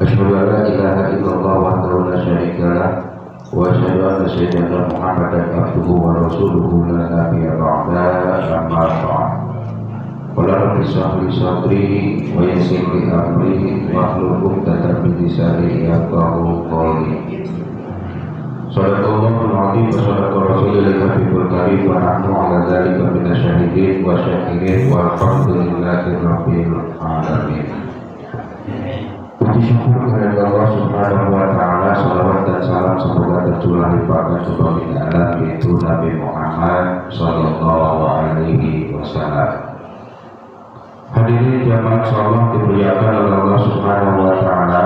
Asyhadu an la ilaha illallah wahdahu la syarika lah wa asyhadu anna sayyidana Muhammadan abduhu wa rasuluhu la nabiyya ba'da amma ba'd. Qala rabbi shrah li sadri wa yassir li amri wahlul 'uqdatam min lisani yafqahu qawli. Shadaqallahul 'azim wa shadaqa rasulul habibul karim wa nahnu 'ala dzalika minasyahidin wa syakirin walhamdulillahi rabbil alamin. Puji syukur kepada Allah Subhanahu wa Ta'ala, salawat dan salam semoga tercurah limpahkan kepada Allah yaitu Nabi Muhammad Sallallahu Alaihi Wasallam. Hadirin jamaah insyaallah dimuliakan oleh Allah Subhanahu wa Ta'ala.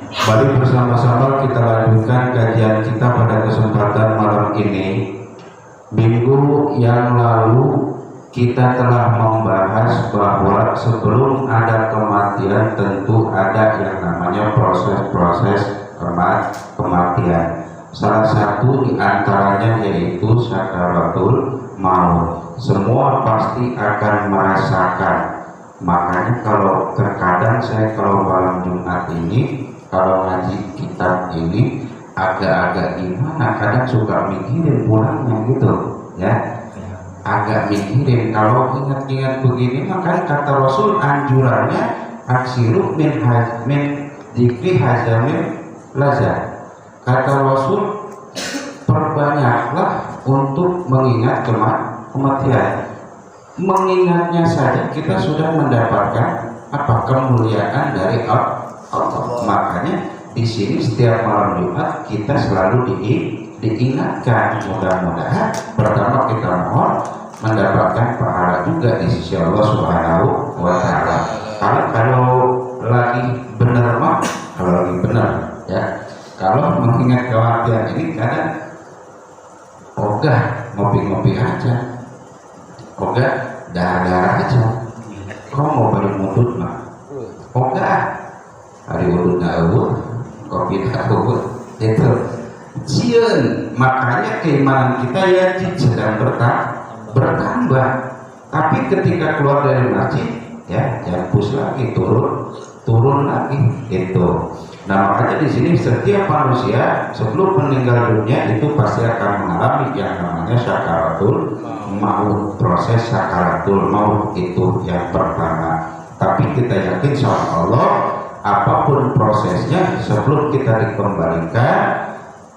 Mari bersama-sama kita lanjutkan kajian kita pada kesempatan malam ini. Minggu yang lalu kita telah membahas bahwa sebelum ada kematian tentu ada yang namanya proses-proses kematian. Salah satu di antaranya yaitu sakaratul maut. Semua pasti akan merasakan. Makanya kalau terkadang saya kalau malam Jumat ini kalau ngaji kitab ini agak-agak gimana, kadang suka mikirin pulangnya gitu ya. Agak mikirin kalau ingat-ingat begini, makanya kata Rasul anjurannya aksiru min dzikri hazamil lazat. Kata Rasul perbanyaklah untuk mengingat kematian. Mengingatnya saja kita sudah mendapatkan apa kemuliaan dari Allah. Makanya di sini setiap malam Jumat kita selalu diingatkan. Mudah-mudahan pertama kita mohon mendapatkan pahala juga di sisi Allah Subhanahu wa Ta'ala. Kalau lagi benar mah, kalau lagi benar ya. Kalau mengingat kematian ini kadang ogah ngopi-ngopi aja, ogah darah-darah aja. Kau mau balik mudut mah, ogah hari wudhu na'awud, kopi na'awud itu cian. Makanya keimanan kita ya sedang bertambah. Tapi ketika keluar dari masjid ya jampus lagi, turun lagi itu. Nah makanya di sini setiap manusia sebelum meninggal dunia itu pasti akan mengalami yang namanya sakaratul maut. Proses sakaratul maut itu yang pertama. Tapi kita yakin sama Allah, apapun prosesnya sebelum kita dikembalikan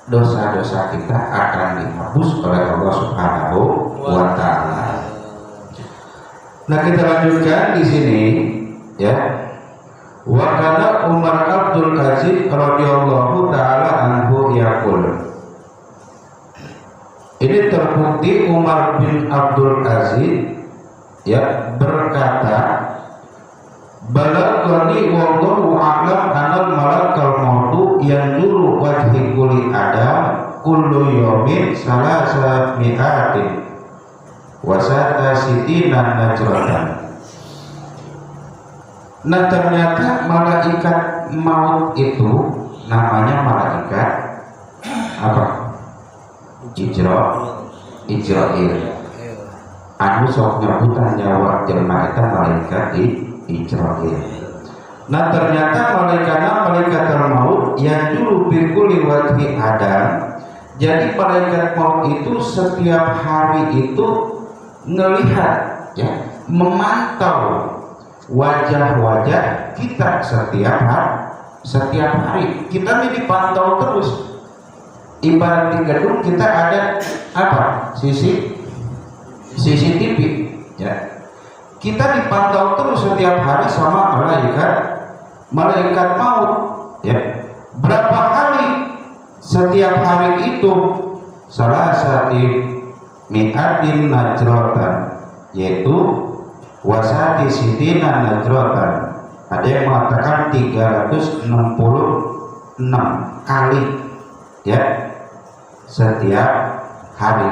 dosa-dosa kita akan dihapus oleh Allah Subhanahu wa Ta'ala. Nah kita lanjutkan di sini ya. Wa kana Umar Abdul Aziz radhiyallahu taala anhu yaqul. Ini terbukti Umar bin Abdul Aziz ya berkata, balagani wallahu a'lam anal malakal mautu yanzuru wajhi kulli adam kullu yawmin salasa mi'atin wasata sitina najratan. Nah ternyata malaikat maut itu namanya malaikat apa? Ijra'il. Anu sok nyebutan nyawa jelma eta malaikat Ijra'il. Nah ternyata malaikat maut yang dulu birkuli wajhi Adam. Jadi malaikat maut itu setiap hari itu ngelihat ya, memantau wajah-wajah kita setiap hari. Kita ini dipantau terus. Ibarat di gedung kita ada apa? CCTV ya. Kita dipantau terus setiap hari sama malaikat maut ya. Berapa hari setiap hari itu? Salah satu mi'atin najrotan, yaitu wasati sitina najrotan. Ada yang mengatakan 366 kali ya setiap hari.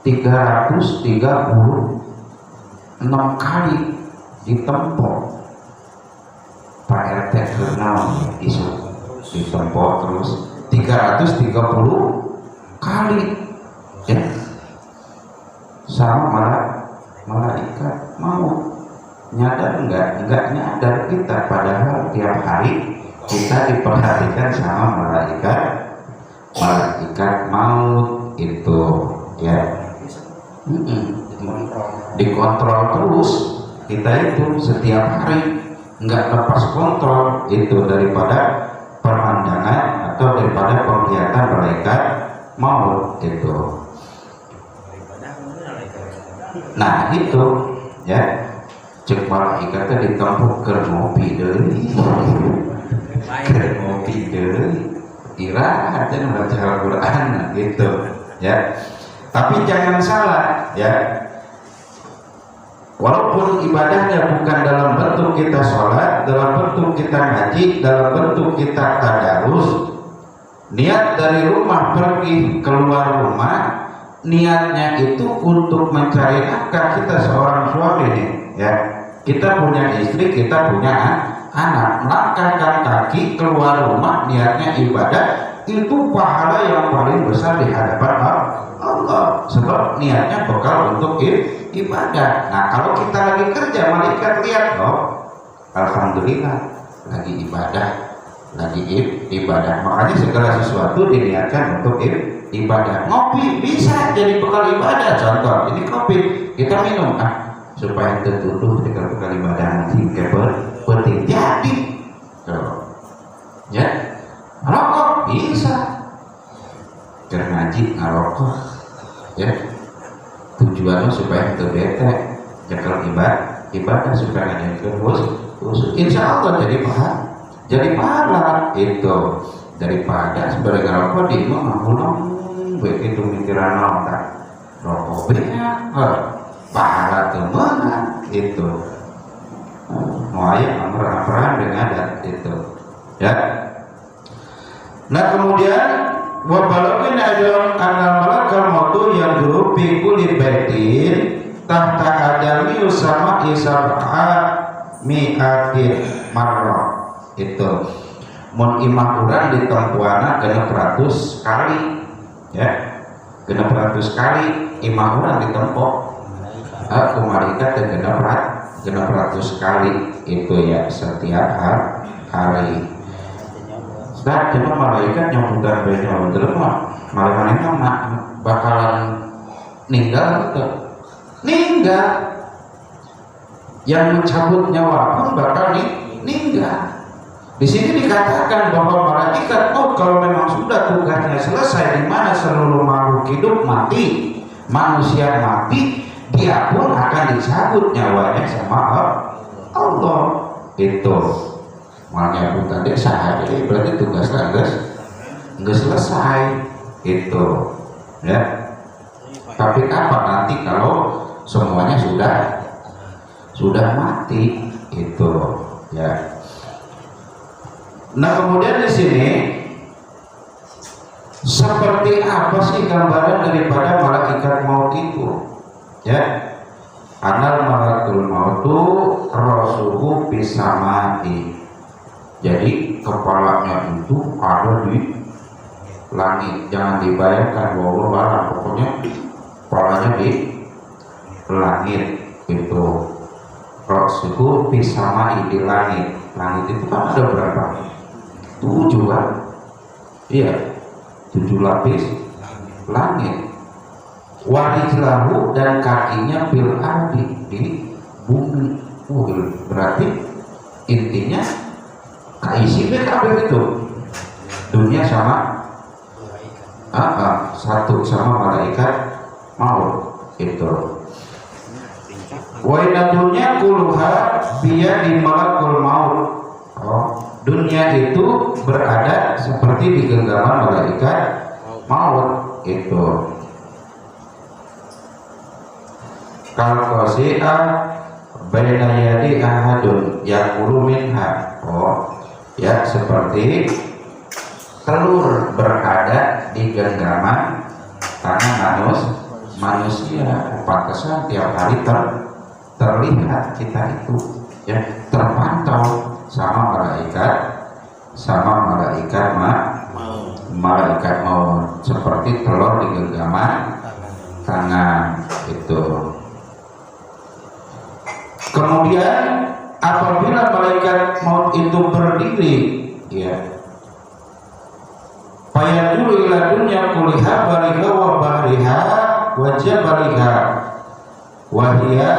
336 kali ditempuh. Pak RT kenal isu ditempuh terus 330 kali ya sama malaikat mau nyadar enggak nyadar kita padahal tiap hari hari kita diperhatikan sama malaikat maut itu ya. Dikontrol terus kita itu setiap hari, nggak lepas kontrol itu daripada pemandangan atau daripada penglihatan malaikat maut itu. Nah itu ya, cek malaikatnya ditempuk ke ngopi deui, ke ngopi deui, istirahat dan baca Al-Quran gitu ya. Tapi jangan salah ya, walaupun ibadahnya bukan dalam bentuk kita sholat, dalam bentuk kita ngaji, dalam bentuk kita tadarus, niat dari rumah pergi keluar rumah, niatnya itu untuk mencari nafkah. Kita seorang suami nih ya, kita punya istri, kita punya anak, melangkahkan kaki keluar rumah niatnya ibadah, itu pahala yang paling besar di hadapan Allah, sebab niatnya bekal untuk ibadah. Nah kalau kita lagi kerja, malaikat lihat, oh alhamdulillah lagi ibadah, lagi ibadah. Makanya segala sesuatu diniatkan untuk ibadah. Ngopi bisa jadi bekal ibadah. Contoh ini kopi kita minum supaya tertuduh dengan bekal ibadah nanti penting jadi ya. Rokok bisa, ngaji ngerokok ya, tujuannya supaya terbete jakal ibadah supaya ada terus insya Allah jadi pahala itu, daripada sebagai ngerokok di rumah pulang begitu mikiran nonton rokok banyak pahala temenan itu mau ayah peran dengan adat itu ya. Nah kemudian wabalogin ajam anal malakal mautu yang dulu pikul baitin tahta adami usama isab'a mi'atin marrah itu mun imah urang di tempuana genep 100 kali ya, genep 100 kali imah urang ditempok ku malaikat dan genep 100 kali itu ya setiap hari. Nah, cuma malaikat nyambutan banyak lemah, malaikat bakalan ninggal gitu. Ninggal. Yang mencabut nyawa pun bakal ninggal. Di sini dikatakan bahwa malaikat kalau memang sudah tugasnya selesai, di mana seluruh makhluk hidup mati, manusia mati, dia pun akan dicabut nyawanya sama Allah itu. Makanya bukan dia sehari berarti tugasnya nggak selesai itu ya. Tapi apa nanti kalau semuanya sudah mati itu ya. Nah kemudian di sini seperti apa sih gambaran daripada malaikat maut itu ya? Anal malakul mautu rasuhu bisamai. Jadi kepalanya itu ada di langit. Jangan dibayangkan bahwa barang, pokoknya kepalanya di langit itu. Rasuhu bisamai di langit. Langit itu kan ada berapa? 7 kan? Iya, 7 lapis langit. Warijlahu dan kakinya bil ardi di bumi. Berarti intinya kaisi BKB itu dunia sama satu sama malaikat maut itu. Wainatunya kuluha biya di malakul maut. Dunia itu berada seperti di genggaman malaikat maut itu. Kalau qasi'a baina yadi ahadun yaqulu minha. Ya seperti telur berada di genggaman tangan manusia. Pantesan tiap hari terlihat kita itu ya, terpantau sama malaikat maut seperti telur di genggaman tangan itu. Kemudian apabila malaikat maut itu berdiri, ya, fayadulu ila dunya kuliha baliha wa bahriha wa jabaliha wa hiya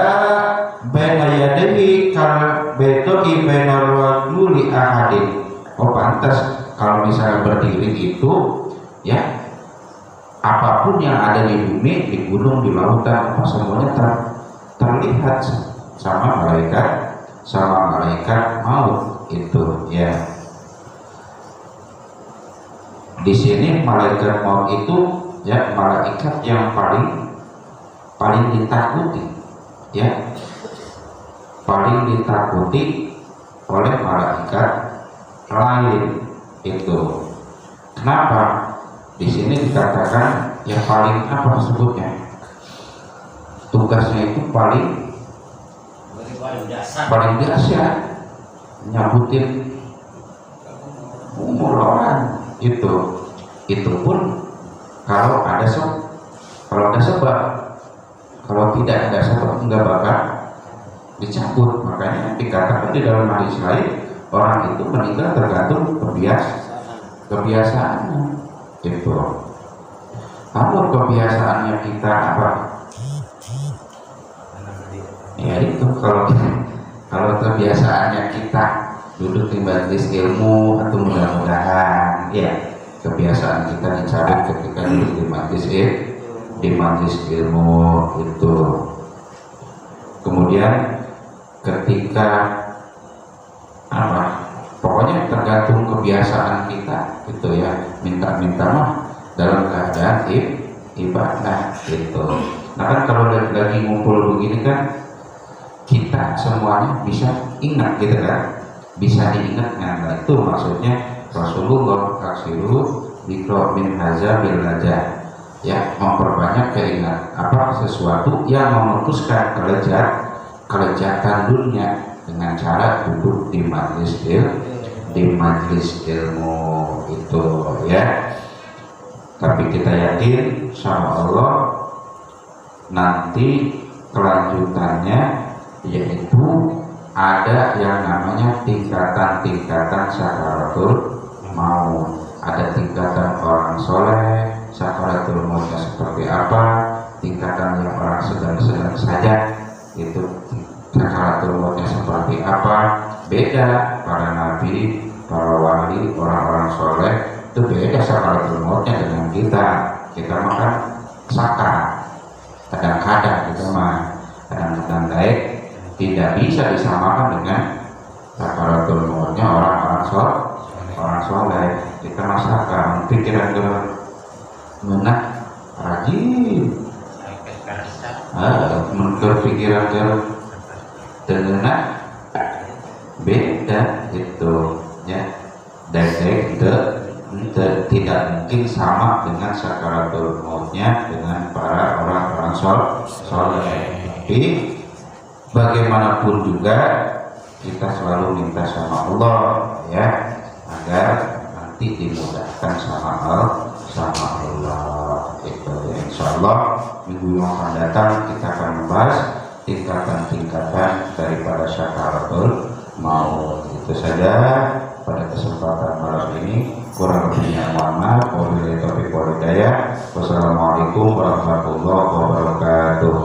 baina yadayhi kal baitoi baina rajuli ahadin. Oh pantas kalau misalnya berdiri itu, ya, apapun yang ada di bumi, di gunung, di lautan, apa semuanya terlihat sama malaikat maut itu, ya. Di sini malaikat maut itu, ya, malaikat yang paling ditakuti, ya, paling ditakuti oleh malaikat lain itu. Kenapa? Di sini dikatakan yang paling apa sebutnya? Tugasnya itu paling dahsyat, nyabutin umur orang itu pun kalau ada sebab, kalau tidak ada sebab enggak bakal dicabut. Makanya dikatakan di dalam hadis lain, orang itu meninggal tergantung kebiasaannya itu. Kalau kebiasaannya kita apa? Ya itu kalau kebiasaannya kita duduk di majelis ilmu, atau mudah-mudahan ya kebiasaan kita dicabut ketika duduk di majelis ilmu itu. Kemudian ketika apa? Pokoknya tergantung kebiasaan kita gitu, ya, minta mah dalam keadaan ibadah gitu. Nah kan kalau lagi ngumpul begini kan kita semuanya bisa ingat gitu kan, bisa diingatkan. Nah itu maksudnya Rasulullah aksiru dikro min haza bil haza, ya, memperbanyak keingat apa sesuatu yang memutuskan kelezatan dunia dengan cara duduk di majelis ilmu itu, ya. Tapi kita yakin sama Allah nanti kelanjutannya yaitu ada yang namanya tingkatan-tingkatan sakaratul maut. Ada tingkatan orang soleh, sakaratul mautnya seperti apa, tingkatan yang orang sedang-sedang saja itu sakaratul mautnya seperti apa. Beda para nabi, para wali, orang-orang soleh itu beda sakaratul mautnya dengan kita makan sakar. Kadang-kadang kita mah kadang-kadang baik tidak bisa disamakan dengan sakaratul mautnya orang soleh. Kita masakan pikiran menah rajin, berpikiran dengan beda itu, ya. Dan tidak mungkin sama dengan sakaratul mautnya dengan para orang-orang soleh. Tapi bagaimanapun juga kita selalu minta sama Allah, ya, agar nanti dimudahkan sama Allah itu, ya. Insyaallah minggu yang akan datang kita akan membahas tingkatan-tingkatan daripada sakaratul maut. Itu saja pada kesempatan malam ini. Kurang lebihnya mohon maaf. Wabillahi taufiq wal hidayah. Wassalamualaikum warahmatullahi wabarakatuh.